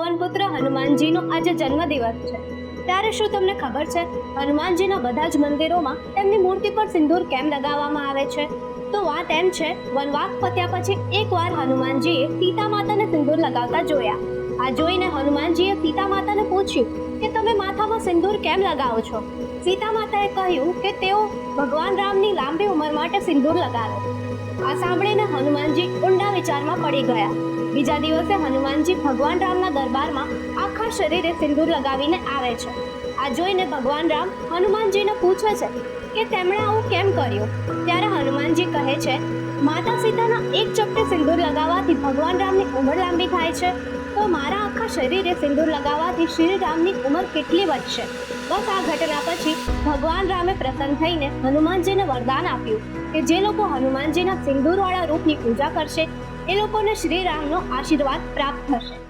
પવન પુત્ર હનુમાનજીનો આજે જન્મદિવસ છે, ત્યારે શું તમને ખબર છે હનુમાનજીના બધા જ મંદિરોમાં તેમની મૂર્તિ પર સિંદૂર કેમ લગાવવામાં આવે છે? તો વાત એમ છે, વનવાસ પત્યા પછી એકવાર હનુમાનજીએ સીતા માતાને સિંદૂર લગાવતા જોયા. આ જોઈને હનુમાનજીએ સીતા માતાને પૂછ્યું કે તમે માથામાં સિંદૂર કેમ લગાવો છો? સીતા માતાએ કહ્યું કે તેઓ ભગવાન રામની લાંબી ઉંમર માટે સિંદૂર લગાવે. આ સાંભળીને હનુમાનજી ઊંડા વિચારમાં પડી ગયા. બીજા દિવસે હનુમાનજી ભગવાન રામના દરબારમાં આખા શરીરે સિંદૂર લગાવીને આવે છે. આ જોઈને ભગવાન રામ હનુમાનજીને પૂછે છે કે તેમણે આવું કેમ કર્યું? ત્યારે હનુમાનજી કહે છે, માતા સીતાના એક ચપટે સિંદૂર લગાવવાથી ભગવાન રામની ઉંમર લાંબી થાય છે, તો મારા આખા શરીરે સિંદૂર લગાવવાથી શ્રી રામની ઉંમર કેટલી વધશે? બસ આ ઘટના પછી ભગવાન રામે પ્રસન્ન થઈને હનુમાનજીને વરદાન આપ્યું કે જે લોકો હનુમાનજીના સિંદૂરવાળા રૂપની પૂજા કરશે એ લોકોને શ્રી રામનો આશીર્વાદ પ્રાપ્ત થશે.